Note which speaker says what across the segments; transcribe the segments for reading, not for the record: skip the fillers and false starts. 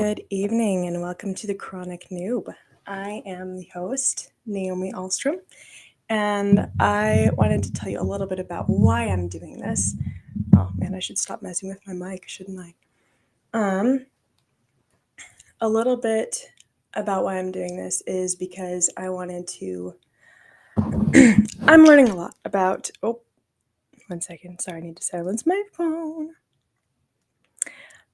Speaker 1: Good evening and welcome to the Chronic Noob. I am the host, Naomi Alstrom, and I wanted to tell you a little bit about why I'm doing this. Oh man, I should stop messing with my mic, shouldn't I? A little bit about why I'm doing this is because I wanted to. I'm learning a lot about. Oh, 1 second. Sorry, I need to silence my phone.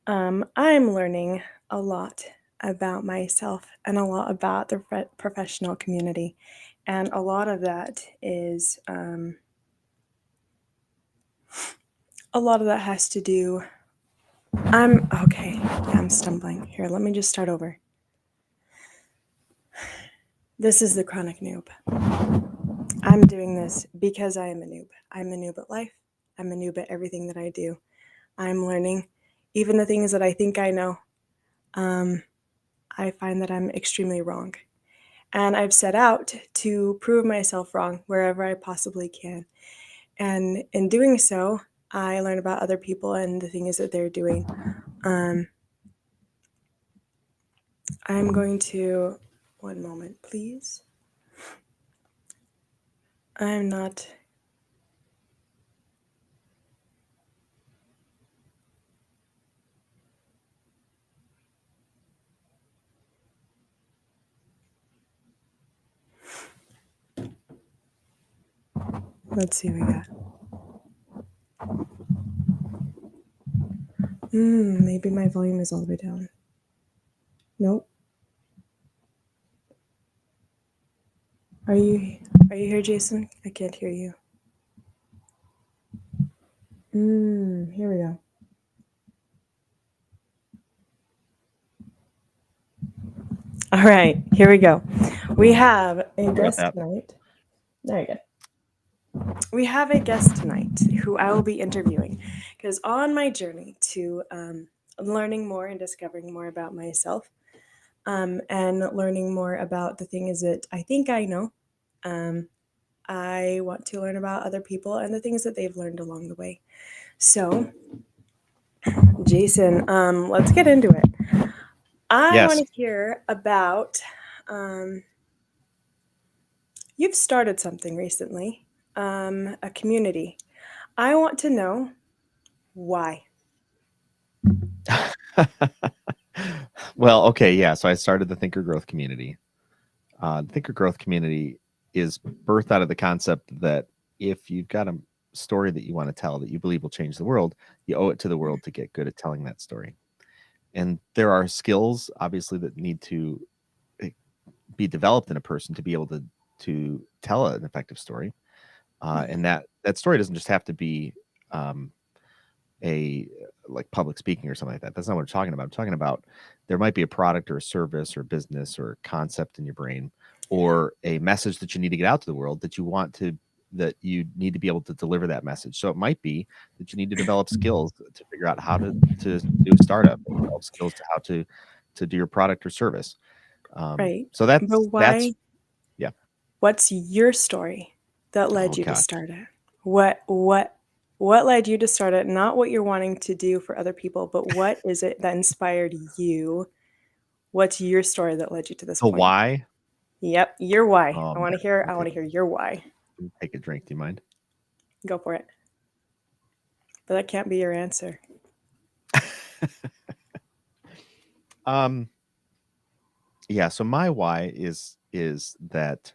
Speaker 1: I'm learning a lot about myself and a lot about the professional community. And a lot of that is, a lot of that has to do. I'm stumbling. Here, let me just start over. This is the Chronic Noob. I'm doing this because I am a noob. I'm a noob at life. I'm a noob at everything that I do. I'm learning, even the things that I think I know. I find that I'm extremely wrong. And I've set out to prove myself wrong wherever I possibly can. And in doing so, I learn about other people and the things that they're doing. I'm going to, one moment, please. I'm not. Let's see what we got. Maybe my volume is all the way down. Nope. Are you here, Jason? I can't hear you. Here we go. All right, here we go. We have a guest tonight. There you go. We have a guest tonight who I will be interviewing because on my journey to learning more and discovering more about myself and learning more about the things that I think I know, I want to learn about other people and the things that they've learned along the way. So, Jason, let's get into it. I want to hear about you've started something recently, a community. I want to know why.
Speaker 2: Well, okay, yeah. So I started the Thinker Growth community. The Thinker Growth community is birthed out of the concept that if you've got a story that you want to tell that you believe will change the world, you owe it to the world to get good at telling that story. And there are skills, obviously, that need to be developed in a person to be able to tell an effective story. And that story doesn't just have to be a like public speaking or something like that. That's not what I'm talking about. I'm talking about there might be a product or a service or a business or a concept in your brain or a message that you need to get out to the world that you need to be able to deliver that message. So it might be that you need to develop skills to figure out how to do a startup, develop skills to how to do your product or service.
Speaker 1: Right.
Speaker 2: So
Speaker 1: But why?
Speaker 2: Yeah.
Speaker 1: What's your story that led you to start it? What led you to start it? Not what you're wanting to do for other people, but what is it that inspired you? What's your story that led you to this point?
Speaker 2: Why?
Speaker 1: Yep, your why. I want to hear your why.
Speaker 2: Take a drink. Do you mind?
Speaker 1: Go for it. But that can't be your answer.
Speaker 2: Yeah, so my why is that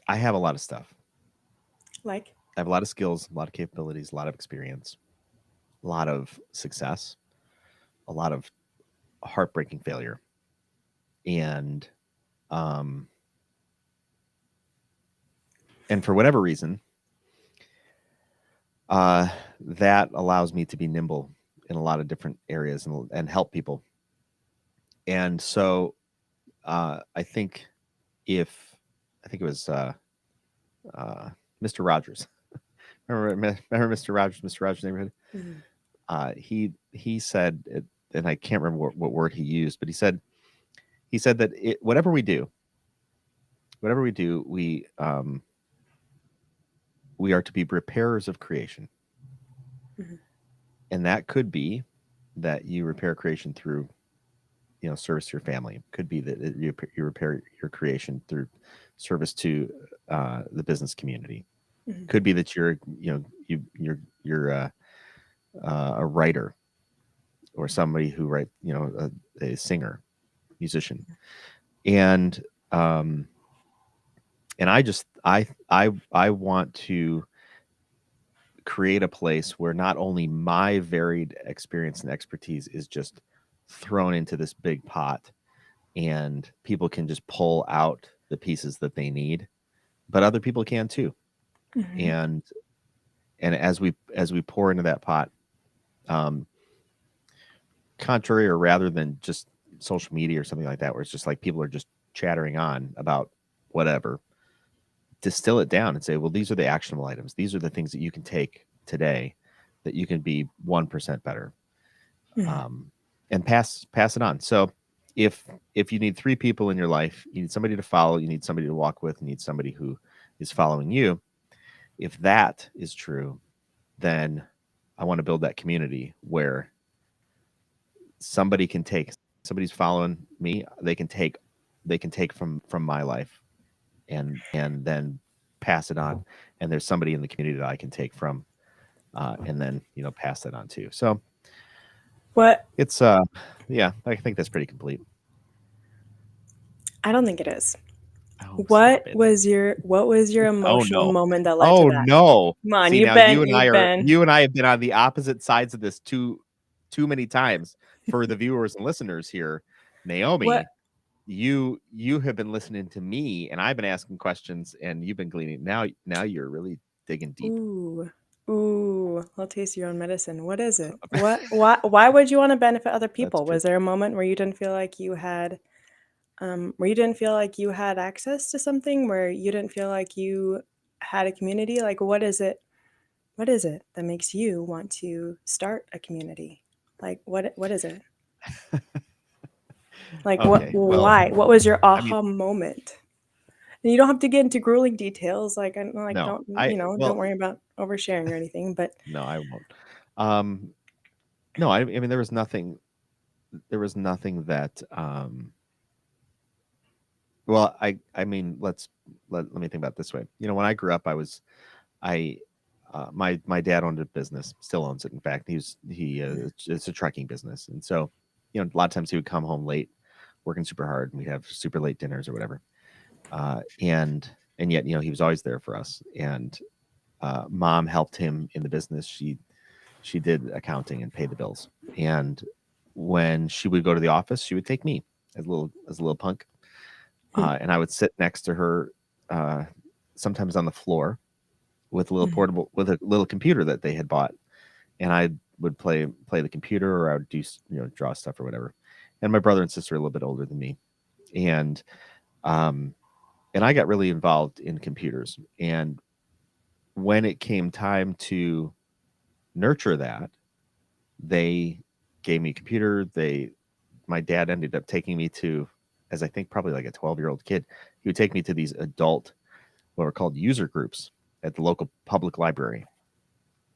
Speaker 2: I have a lot of stuff.
Speaker 1: Like?
Speaker 2: I have a lot of skills, a lot of capabilities, a lot of experience, a lot of success, a lot of heartbreaking failure. And for whatever reason, that allows me to be nimble in a lot of different areas and help people. And so I think it was Mr. Rogers. Remember Mr. Rogers, Mr. Rogers' Neighborhood? Mm-hmm. He said, and I can't remember what word he used, but he said that whatever we do, we we are to be repairers of creation.
Speaker 1: Mhm.
Speaker 2: And that could be that you repair creation through, service to your family. It could be that you repair your creation through service to the business community.
Speaker 1: Mhm.
Speaker 2: Could be that you're a writer, or somebody who write, a singer, musician. And um and I want to create a place where not only my varied experience and expertise is just thrown into this big pot and people can just pull out the pieces that they need, but other people can too.
Speaker 1: Mhm.
Speaker 2: And as we pour into that pot, um contrary, or rather than just social media or something like that, where it's just like people are just chattering on about whatever, distill it down and say, well, these are the actionable items. These are the things that you can take today that you can be 1% better,
Speaker 1: Mhm.
Speaker 2: um, and pass it on. So if you need 3 people in your life, you need somebody to follow, you need somebody to walk with, you need somebody who is following you. If that is true, then I want to build that community where somebody's following me, they can take from my life and then pass it on, and there's somebody in the community that I can take from, and then pass that on too. So
Speaker 1: What?
Speaker 2: it's yeah, I think that's pretty complete.
Speaker 1: I don't think it is.
Speaker 2: Oh,
Speaker 1: What
Speaker 2: stop it.
Speaker 1: was your
Speaker 2: Oh
Speaker 1: emotional
Speaker 2: no.
Speaker 1: moment that led to
Speaker 2: Oh
Speaker 1: that?
Speaker 2: no.
Speaker 1: Come on,
Speaker 2: See,
Speaker 1: you've
Speaker 2: now
Speaker 1: been you've been
Speaker 2: you and I have been on the opposite sides of this too many times. For the viewers and listeners here,
Speaker 1: what?
Speaker 2: Naomi, you have been listening to me, and I've been asking questions, and you've been gleaning. Now you're really digging deep.
Speaker 1: Ooh. Ooh, I'll taste your own medicine. What is it? Why would you want to benefit other
Speaker 2: That's
Speaker 1: people?
Speaker 2: true.
Speaker 1: Was there a moment where you didn't feel like you had where you didn't feel like you had access to something, where you didn't feel like you had a community? Like what is it that makes you want to start a community? Like what is it? Like
Speaker 2: Okay. Well,
Speaker 1: what was your
Speaker 2: I mean,
Speaker 1: aha moment? And you don't have to get into grueling details. Like I like
Speaker 2: no.
Speaker 1: don't don't
Speaker 2: Well,
Speaker 1: worry about oversharing or anything. But
Speaker 2: no, I won't. Um, no, I mean there was nothing that well, I mean, let me think about it this way. When I grew up, I my dad owned a business, still owns it. In fact, it's a trucking business, and so a lot of times he would come home late, working super hard, and we'd have super late dinners or whatever. And yet he was always there for us. And mom helped him in the business. She did accounting and paid the bills. And when she would go to the office, she would take me as a little punk, and I would sit next to her, uh, sometimes on the floor with a little computer that they had bought, and I would play the computer, or I would do draw stuff or whatever. And my brother and sister are a little bit older than me, and um, and I got really involved in computers. And when it came time to nurture that, they gave me a computer. My dad ended up taking me to, as I think probably like a 12-year-old kid, he would take me to these adult, what were called user groups at the local public library.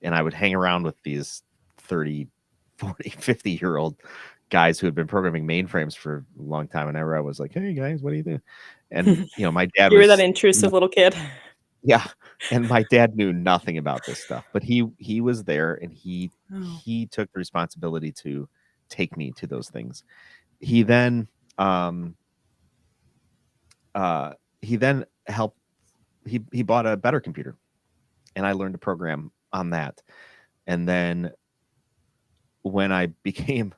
Speaker 2: And I would hang around with these 30, 40, 50-year-old guys who had been programming mainframes for a long time. And I was like, hey guys, what do you do? And my dad
Speaker 1: you were that
Speaker 2: was,
Speaker 1: intrusive little kid.
Speaker 2: yeah, and my dad knew nothing about this stuff, but he was there, and he
Speaker 1: Oh.
Speaker 2: he took the responsibility to take me to those things. He then um he then helped he bought a better computer, and I learned to program on that. And then when I became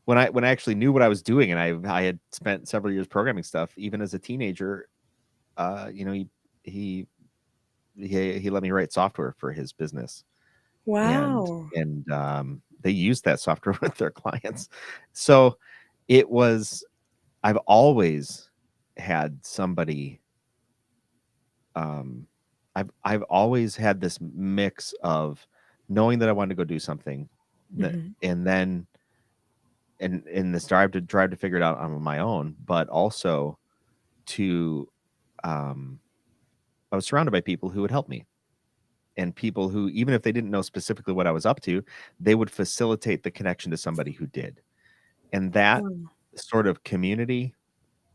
Speaker 2: when I actually knew what I was doing, and I had spent several years programming stuff, even as a teenager, he he let me write software for his business, and
Speaker 1: Wow.
Speaker 2: they used that software with their clients. So it was I've always had somebody. um I've always had this mix of knowing that I wanted to go do something, that
Speaker 1: Mhm.
Speaker 2: and then and in this drive to figure it out on my own, but also to I was surrounded by people who would help me. and people who, even if they didn't know specifically what I was up to, they would facilitate the connection to somebody who did. And that
Speaker 1: Mm.
Speaker 2: sort of community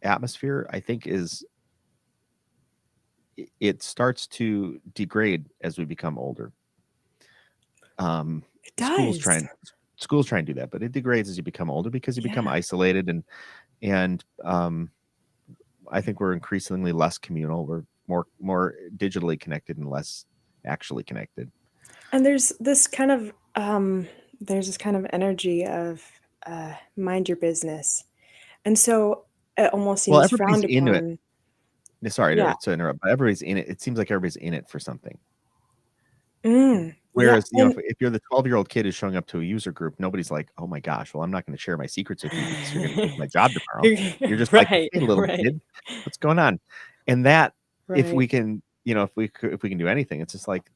Speaker 2: atmosphere, I think, it starts to degrade as we become older.
Speaker 1: It
Speaker 2: Schools
Speaker 1: does.
Speaker 2: try and schools try and do that, but it degrades as you become older because you become
Speaker 1: Yeah.
Speaker 2: isolated, and I think we're increasingly less communal. We're more digitally connected and less actually connected.
Speaker 1: And there's this kind of energy of mind your business. And so it almost
Speaker 2: Well,
Speaker 1: seems
Speaker 2: everybody's
Speaker 1: frowned
Speaker 2: into it.
Speaker 1: upon.
Speaker 2: Sorry
Speaker 1: Yeah.
Speaker 2: to interrupt, but everybody's in it. It seems like everybody's in it for something.
Speaker 1: Yeah.
Speaker 2: Whereas,
Speaker 1: And
Speaker 2: if you're the 12-year-old kid who's showing up to a user group, nobody's like, "Oh my gosh, well, I'm not going to share my secrets with you because you're going to take my job tomorrow." You're just like,
Speaker 1: right,
Speaker 2: "Hey, little
Speaker 1: right,
Speaker 2: kid, what's going on?" And that, if
Speaker 1: right.
Speaker 2: we can, if we can do anything, it's just like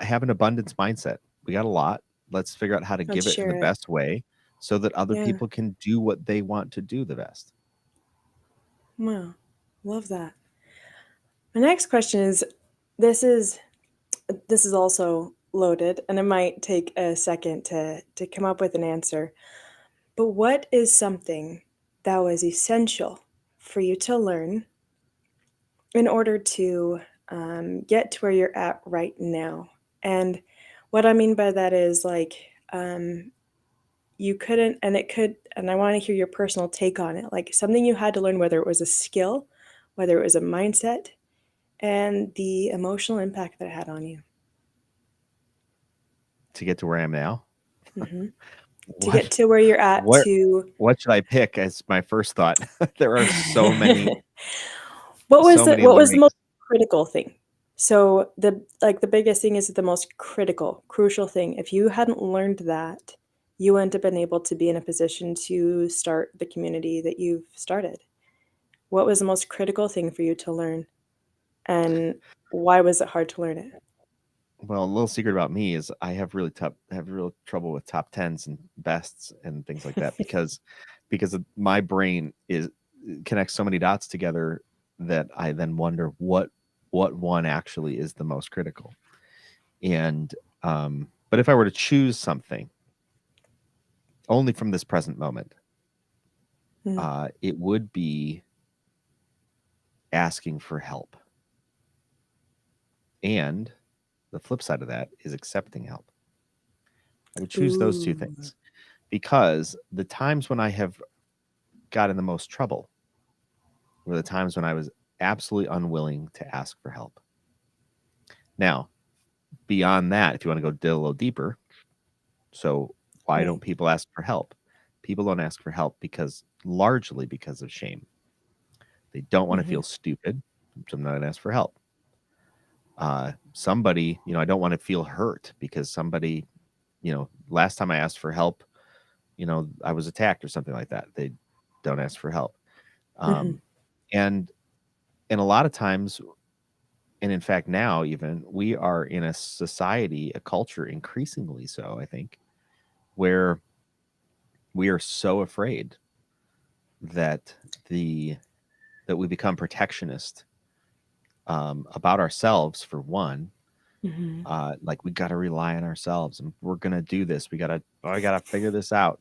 Speaker 2: have an abundance mindset. We got a lot. Let's figure out how to
Speaker 1: Let's
Speaker 2: give it in the
Speaker 1: share it.
Speaker 2: best way so that other
Speaker 1: Yeah.
Speaker 2: people can do what they want to do the best.
Speaker 1: Wow. Love that. My next question is this is this is also loaded and it might take a second to come up with an answer. But what is something that was essential for you to learn in order to get to where you're at right now? And what I mean by that is like you couldn't, and it could, and I want to hear your personal take on it, like something you had to learn, whether it was a skill, whether it was a mindset, and the emotional impact that it had on you.
Speaker 2: To get to where I am now,
Speaker 1: Hmm. To
Speaker 2: what
Speaker 1: get to where you're at
Speaker 2: what
Speaker 1: to
Speaker 2: what should I pick as my first thought? There are so many
Speaker 1: what was the
Speaker 2: learnings.
Speaker 1: most critical thing? So the biggest thing is the most critical, crucial thing. If you hadn't learned that, you wouldn't have been able to be in a position to start the community that you've started. What was the most critical thing for you to learn? And why was it hard to learn it?
Speaker 2: Well, a little secret about me is I have real trouble with top tens and bests and things like that because my brain is connects so many dots together that I then wonder what one actually is the most critical. And but if I were to choose something only from this present moment,
Speaker 1: Mm.
Speaker 2: it would be asking for help. And the flip side of that is accepting help. I would choose those two
Speaker 1: Ooh.
Speaker 2: things because the times when I have got in the most trouble were the times when I was absolutely unwilling to ask for help. Now, beyond that, if you want to go a little deeper, so why
Speaker 1: Right.
Speaker 2: don't people ask for help? People don't ask for help largely because of shame. They don't want to
Speaker 1: Hmm.
Speaker 2: feel stupid, so I'm not going to ask for help. Somebody, I don't want to feel hurt because somebody, last time I asked for help, I was attacked or something like that. They don't ask for help.
Speaker 1: Hmm.
Speaker 2: Um, and and a lot of times, and in fact now even, we are in a society, a culture increasingly so, I think, where we are so afraid that the that we become protectionist about ourselves for one.
Speaker 1: Hmm.
Speaker 2: Like we got to rely on ourselves and we're gonna do this. I gotta figure this out.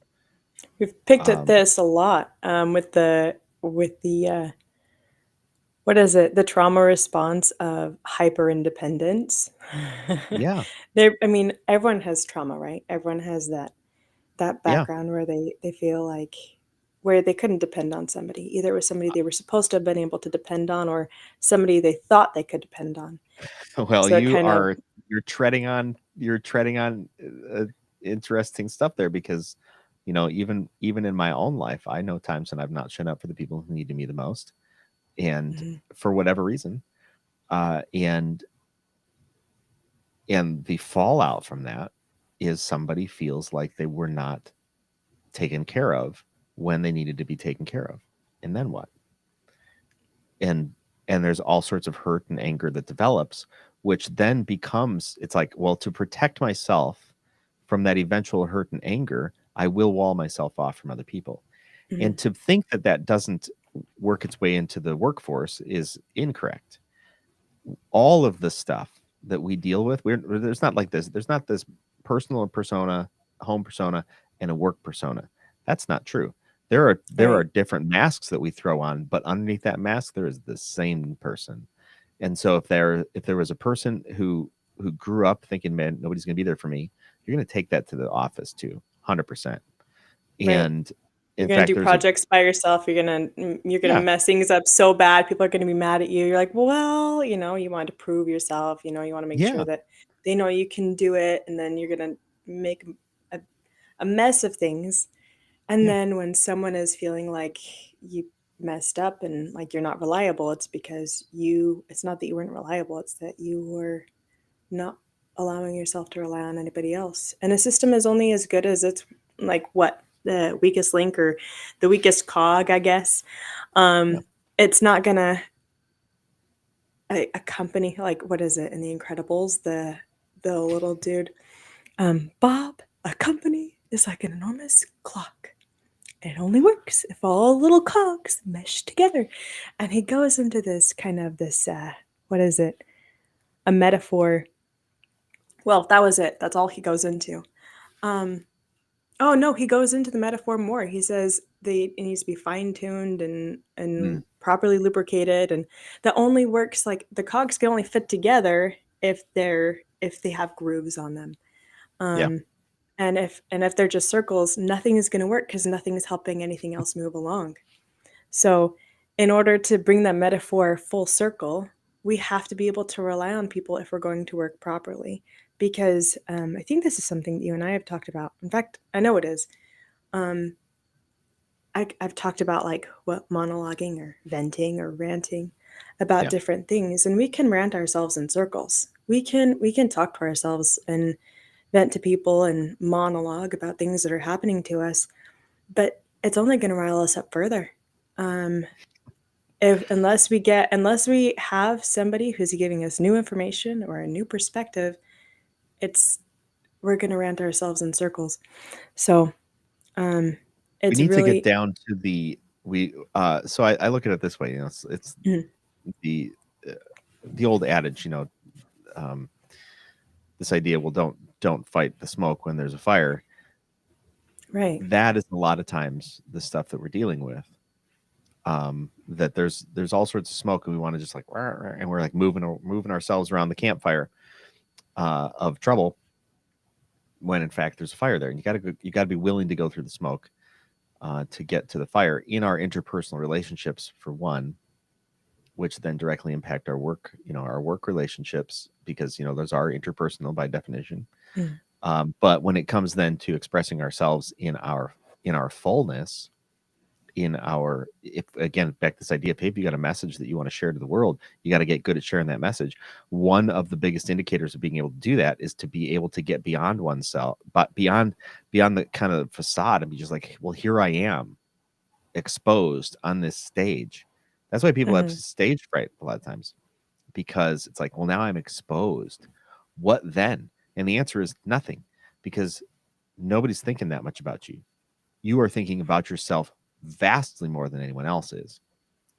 Speaker 1: We've picked at
Speaker 2: um,
Speaker 1: this a lot with the what is it? The trauma response of hyper independence.
Speaker 2: yeah,
Speaker 1: There, I mean, everyone has trauma, right? Everyone has that
Speaker 2: yeah.
Speaker 1: background where they feel like where they couldn't depend on somebody. Either it was somebody they were supposed to have been able to depend on, or somebody they thought they could depend on.
Speaker 2: Well,
Speaker 1: So it kind of
Speaker 2: you're treading on interesting stuff there because even in my own life, I know times when I've not shown up for the people who needed me the most, and
Speaker 1: Mhm.
Speaker 2: for whatever reason, uh, and and the fallout from that is somebody feels like they were not taken care of when they needed to be taken care of, and then what? and and there's all sorts of hurt and anger that develops, which then becomes, it's like, well, to protect myself from that eventual hurt and anger, I will wall myself off from other people. And
Speaker 1: Mhm.
Speaker 2: to think that that doesn't work its way into the workforce is incorrect. All of the stuff that we deal with. There's not like this. There's not this personal persona, home persona, and a work persona. That's not true. There are
Speaker 1: Right.
Speaker 2: different masks that we throw on, but underneath that mask there is the same person. And so if there was a person who grew up thinking, man, nobody's going to be there for me, you're going to take that to the office too, 100%.
Speaker 1: Right.
Speaker 2: And
Speaker 1: You're
Speaker 2: in
Speaker 1: gonna
Speaker 2: fact,
Speaker 1: do
Speaker 2: there's a
Speaker 1: projects by yourself. You're gonna
Speaker 2: yeah,
Speaker 1: mess things up so bad. People are gonna be mad at you. You're like, well, you want to prove yourself. You want to make sure
Speaker 2: yeah,
Speaker 1: that they know you can do it, and then you're gonna make a, a mess of things. And
Speaker 2: yeah.
Speaker 1: then when someone is feeling like you messed up and like you're not reliable, it's because it's not that you weren't reliable, it's that you were not allowing yourself to rely on anybody else. And a system is only as good as its like what the weakest link or the weakest cog, I guess.
Speaker 2: Yeah.
Speaker 1: It's not gonna a company like what is it in The Incredibles, the little dude, Bob, a company is like an enormous clock. It only works if all little cogs mesh together. And he goes into this kind of what is it? A metaphor. Well, that was it. That's all he goes into. Um, oh no, he goes into the metaphor more. He says it needs to be fine tuned
Speaker 2: Mm,
Speaker 1: and properly lubricated, and that only works like the cogs can only fit together if they have grooves on them.
Speaker 2: yeah.
Speaker 1: Um, and if they're just circles, nothing is going to work because nothing is helping anything else move along. So, in order to bring that metaphor full circle, we have to be able to rely on people if we're going to work properly. Because I think this is something that you and I have talked about. In fact, I know it is. Um, I've talked about like what monologuing or venting or ranting about
Speaker 2: Yeah.
Speaker 1: different things, and we can rant ourselves in circles. We can talk to ourselves and vent to people and monologue about things that are happening to us, but it's only going to rile us up further. Um, if unless we have somebody who's giving us new information or a new perspective, it's we're going to rant ourselves in circles. So um,
Speaker 2: We
Speaker 1: it's
Speaker 2: need to get
Speaker 1: really
Speaker 2: down to so I look at it this way, it's
Speaker 1: mm,
Speaker 2: the uh, the old adage, um, this idea, well, don't fight the smoke when there's a fire.
Speaker 1: right.
Speaker 2: That is a lot of times the stuff that we're dealing with. That there's all sorts of smoke, and we want to just like "Rah, rah," and we're like moving ourselves around the campfire of trouble, when in fact there's a fire there, and you got to be willing to go through the smoke to get to the fire in our interpersonal relationships, for one, which then directly impact our work relationships, because those are interpersonal by definition.
Speaker 1: Mm.
Speaker 2: But when it comes then to expressing ourselves in our fullness, if again, back to this idea, if you got a message that you want to share to the world, you got to get good at sharing that message. One of the biggest indicators of being able to do that is to be able to get beyond oneself, but beyond the kind of facade, and be just like, well, here I am, exposed on this stage. That's why people have
Speaker 1: Mhm.
Speaker 2: stage fright a lot of times, because it's like, well, now I'm exposed. What then? And the answer is nothing, because nobody's thinking that much about you. You are thinking about yourself vastly more than anyone else is.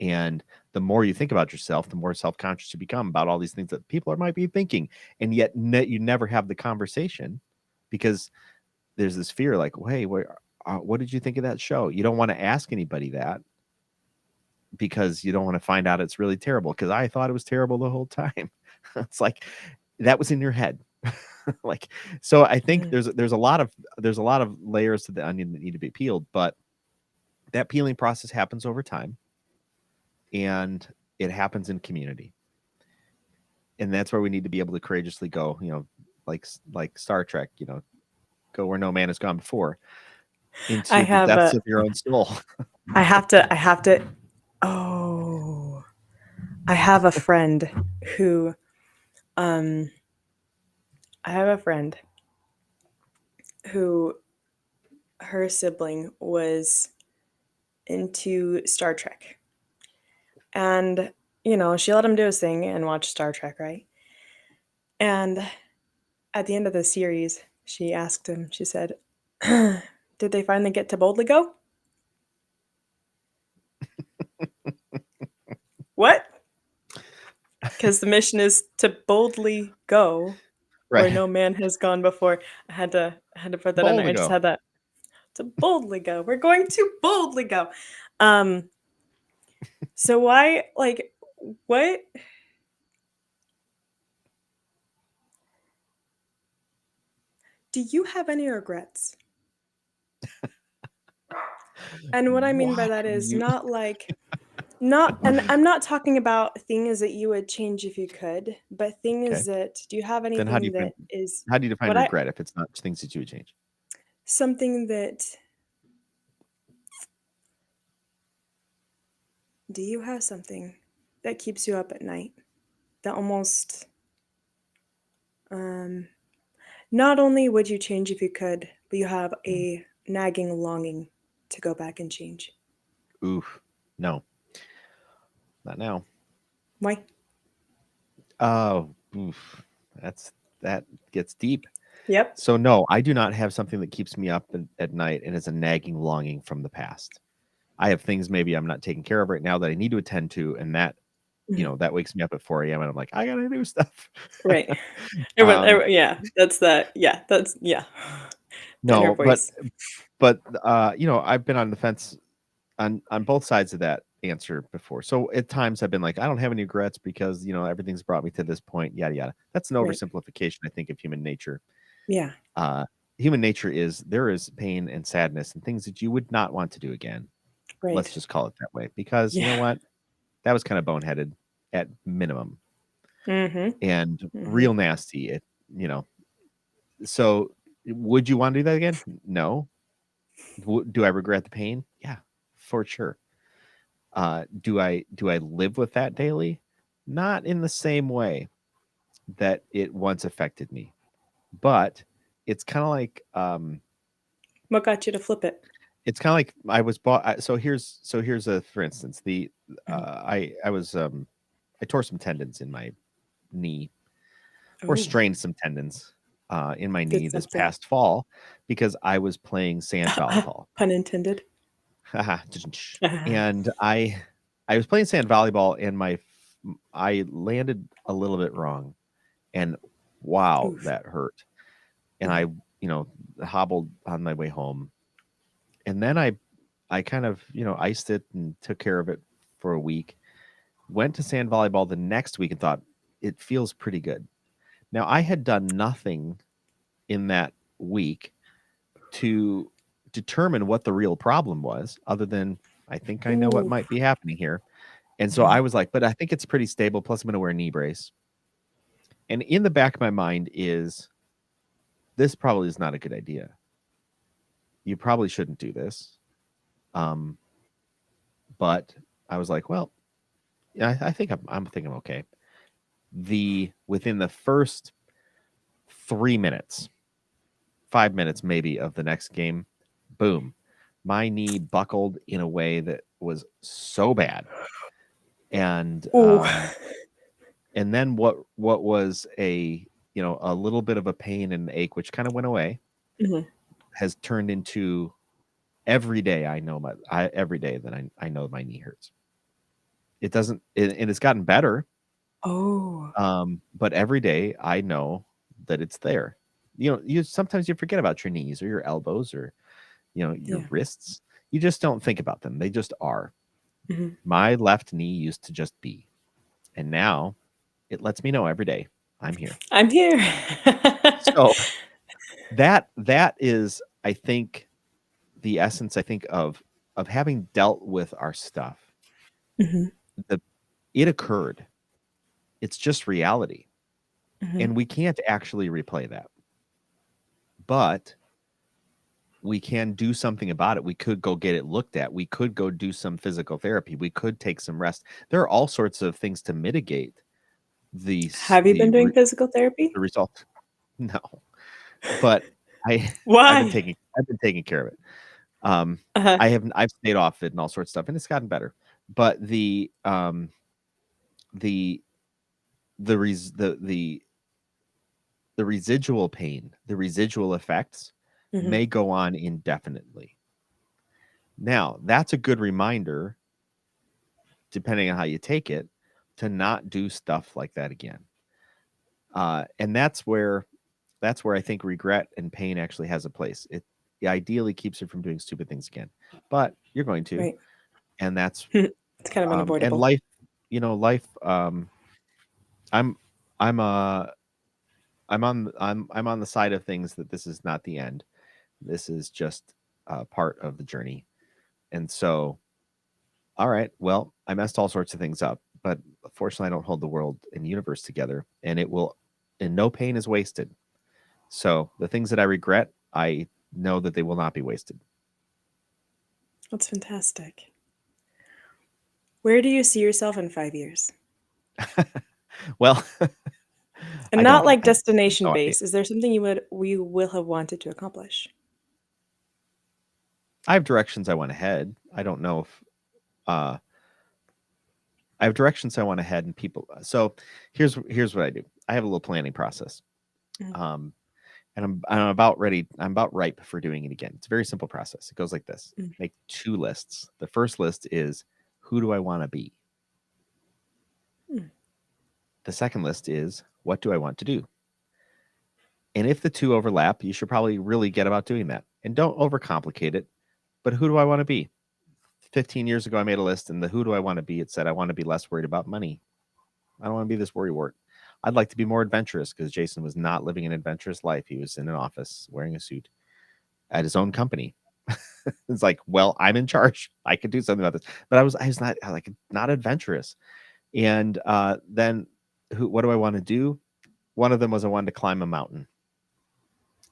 Speaker 2: And the more you think about yourself, the more self-conscious you become about all these things that people might be thinking. And yet you never have the conversation, because there's this fear like, hey, what did you think of that show? You don't want to ask anybody that, because you don't want to find out it's really terrible, because I thought it was terrible the whole time. It's like, that was in your head. Like, so I think
Speaker 1: Mhm.
Speaker 2: there's a lot of layers to the onion that need to be peeled, but that peeling process happens over time, and it happens in community. And that's where we need to be able to courageously go, like Star Trek, go where no man has gone before,
Speaker 1: I
Speaker 2: into the
Speaker 1: have
Speaker 2: depths
Speaker 1: a
Speaker 2: of your own soul.
Speaker 1: I have to oh I have a friend who um I have a friend who her sibling was into Star Trek. And she let him do his thing and watch Star Trek, right? And at the end of the series, she asked him, she said, "Did they finally get to Boldly Go?" What? Because the mission is to boldly go where
Speaker 2: Right.
Speaker 1: no man has gone before. I had to put that in there.
Speaker 2: Boldly
Speaker 1: I just
Speaker 2: go.
Speaker 1: had that to boldly go. We're going to boldly go. Um, so why like what do you have any regrets? And what I mean by
Speaker 2: Why
Speaker 1: that
Speaker 2: are
Speaker 1: is
Speaker 2: you
Speaker 1: not like not and I'm not talking about things that you would change if you could, but
Speaker 2: okay?
Speaker 1: things that do you have
Speaker 2: Then
Speaker 1: anything that is
Speaker 2: how do you define
Speaker 1: what I
Speaker 2: regret if it's not things that you would change?
Speaker 1: something that do you have something that keeps you up at night that almost um not only would you change if you could, but you have
Speaker 2: Mm.
Speaker 1: a nagging longing to go back and change.
Speaker 2: Oof. No, not now.
Speaker 1: Why?
Speaker 2: Oh, oof. That gets deep.
Speaker 1: Yep.
Speaker 2: So no, I do not have something that keeps me up at night and is a nagging longing from the past. I have things maybe I'm not taking care of right now that I need to attend to, and that
Speaker 1: Mhm.
Speaker 2: that wakes me up at 4 a.m. and I'm like, I gotta do stuff.
Speaker 1: Right.
Speaker 2: um,
Speaker 1: Yeah, that's that. Yeah, that's yeah. The inner
Speaker 2: no,
Speaker 1: voice.
Speaker 2: but I've been on the fence on both sides of that answer before. So at times I've been like, I don't have any regrets because everything's brought me to this point, yada yada. That's an
Speaker 1: Right.
Speaker 2: oversimplification, I think, of human nature.
Speaker 1: Yeah.
Speaker 2: Uh, Human nature is there is pain and sadness and things that you would not want to do again. Let's
Speaker 1: Right.
Speaker 2: just call it that way, because you know
Speaker 1: Yeah.
Speaker 2: what? That was kind of boneheaded at minimum
Speaker 1: Mhm.
Speaker 2: and
Speaker 1: Mhm.
Speaker 2: real nasty. So would you want to do that again? No. Do I regret the pain? Yeah, for sure. Do I live with that daily? Not in the same way that it once affected me, but it's kind of like
Speaker 1: What got you to flip it?
Speaker 2: I was bought. So here's a for instance. The
Speaker 1: Mhm.
Speaker 2: I was I tore some tendons in my knee, or
Speaker 1: Oh,
Speaker 2: strained some tendons in my
Speaker 1: did
Speaker 2: knee this
Speaker 1: something.
Speaker 2: past fall because I was playing sand volleyball.
Speaker 1: Pun intended.
Speaker 2: Haha, and I was playing sand volleyball and I landed a little bit wrong, and wow,
Speaker 1: Oof.
Speaker 2: that hurt. And I
Speaker 1: Mhm.
Speaker 2: hobbled on my way home, and then I kind of iced it and took care of it for a week. Went to sand volleyball the next week and thought it feels pretty good. Now I had done nothing in that week to determine what the real problem was, other than I think I know what
Speaker 1: Ooh.
Speaker 2: might be happening here. And so I
Speaker 1: Mhm.
Speaker 2: was like, but I think it's pretty stable. Plus, I'm going to wear a knee brace. And in the back of my mind is this probably is not a good idea. You probably shouldn't do this. Um, but I was like, well, yeah, I think I'm thinking I'm okay. Within the first 3 minutes, 5 minutes maybe of the next game, boom, my knee buckled in a way that was so bad. And
Speaker 1: Ooh.
Speaker 2: and then what was a little bit of a pain and ache, which kind of went away,
Speaker 1: Mhm.
Speaker 2: has turned into every day every day that I know my knee hurts. It doesn't, and it's gotten better.
Speaker 1: Oh.
Speaker 2: But every day I know that it's there. You sometimes you forget about your knees or your elbows or your
Speaker 1: Yeah.
Speaker 2: wrists. You just don't think about them. They just are.
Speaker 1: Mhm.
Speaker 2: My left knee used to just be, and now it lets me know every day I'm here.
Speaker 1: I'm here.
Speaker 2: So that is, I think, the essence, I think, of having dealt with our stuff.
Speaker 1: Mhm.
Speaker 2: The It occurred. It's just reality.
Speaker 1: Mhm.
Speaker 2: And we can't actually replay that. But we can do something about it. We could go get it looked at. We could go do some physical therapy. We could take some rest. There are all sorts of things to mitigate the s-
Speaker 1: Have you
Speaker 2: the
Speaker 1: been doing
Speaker 2: re-
Speaker 1: physical therapy?
Speaker 2: the result. No, but I
Speaker 1: Why?
Speaker 2: I've been taking care of it. Um,
Speaker 1: Uh-huh.
Speaker 2: I've stayed off it and all sorts of stuff, and it's gotten better. But the the res, the residual pain, the residual effects
Speaker 1: Mhm.
Speaker 2: may go on indefinitely. Now, that's a good reminder, depending on how you take it, to not do stuff like that again. And that's where I think regret and pain actually has a place. It ideally keeps you from doing stupid things again, but you're going to,
Speaker 1: Right.
Speaker 2: and that's
Speaker 1: It's kind of
Speaker 2: and
Speaker 1: unavoidable.
Speaker 2: life. Life. I'm I'm I'm on the side of things that this is not the end. This is just part of the journey, and so all right. Well, I messed all sorts of things up, but fortunately, I don't hold the world and universe together, and it will, and no pain is wasted. So the things that I regret, I know that they will not be wasted.
Speaker 1: That's fantastic. Where do you see yourself in 5 years?
Speaker 2: Well,
Speaker 1: And
Speaker 2: I
Speaker 1: not
Speaker 2: don't.
Speaker 1: like
Speaker 2: I,
Speaker 1: destination
Speaker 2: so
Speaker 1: based. Is there something you will have wanted to accomplish?
Speaker 2: I have directions I want to head. I don't know if uh, I have directions I want to head, and people. So here's what I do. I have a little planning process,
Speaker 1: Mm.
Speaker 2: um, and I'm about ready. I'm about ripe for doing it again. It's a very simple process. It goes like this:
Speaker 1: Mm.
Speaker 2: make 2 lists. The first list is who do I want to be.
Speaker 1: Mm.
Speaker 2: The second list is what do I want to do. And if the 2 overlap, you should probably really get about doing that. And don't overcomplicate it. But who do I want to be? 15 years ago, I made a list, and the who do I want to be? It said I want to be less worried about money. I don't want to be this worrywart. I'd like to be more adventurous because Jason was not living an adventurous life. He was in an office wearing a suit at his own company. It's like, well, I'm in charge. I could do something about this. But I was not adventurous. And then what do I want to do? One of them was I wanted to climb a mountain.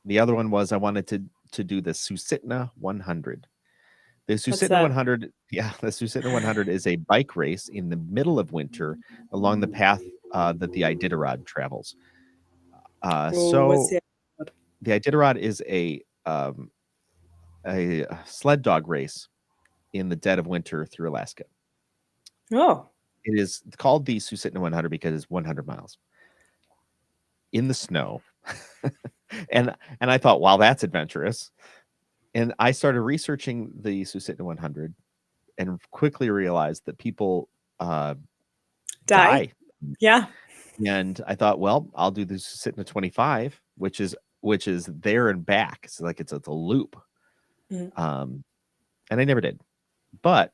Speaker 2: The other one was I wanted to do the Susitna 100. The
Speaker 1: What's
Speaker 2: Susitna
Speaker 1: that?
Speaker 2: 100, yeah, the Susitna 100 is a bike race in the middle of winter along the path that the Iditarod travels.
Speaker 1: Oh, what's
Speaker 2: So the Iditarod is a sled dog race in the dead of winter through Alaska.
Speaker 1: Oh,
Speaker 2: It is called the Susitna 100 because it's 100 miles in the snow. and I thought, wow, that's adventurous. And I started researching the Susitna 100 and quickly realized that people die.
Speaker 1: Yeah.
Speaker 2: And I thought, well, I'll do the Susitna 25, which is there and back. So like it's a loop.
Speaker 1: Mm.
Speaker 2: And I never did. But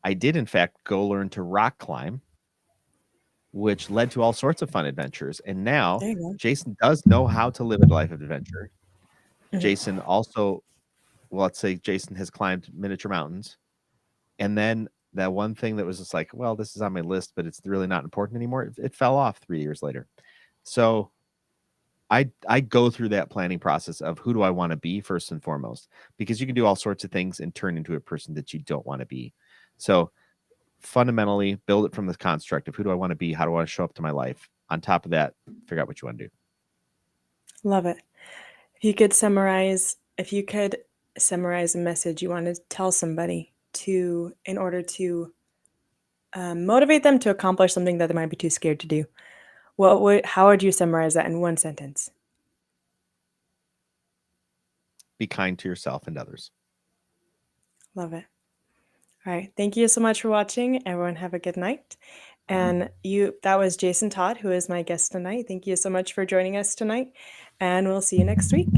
Speaker 2: I did in fact go learn to rock climb, which led to all sorts of fun adventures. And now
Speaker 1: There you go.
Speaker 2: Jason does know how to live a life of adventure.
Speaker 1: Mhm.
Speaker 2: Jason also, well, let's say Jason has climbed miniature mountains. And then that one thing that was just like, well, this is on my list, but it's really not important anymore. It fell off 3 years later. So I go through that planning process of who do I want to be first and foremost, because you can do all sorts of things and turn into a person that you don't want to be. So fundamentally build it from the construct of who do I want to be? How do I want to show up to my life? On top of that, figure out what you want to do.
Speaker 1: Love it. If you could summarize a message you want to tell somebody in order to motivate them to accomplish something that they might be too scared to do, how would you summarize that in one sentence?
Speaker 2: Be kind to yourself and others.
Speaker 1: Love it. All right. Thank you so much for watching. Everyone have a good night. And that was Jason Todd, who is my guest tonight. Thank you so much for joining us tonight. And we'll see you next week.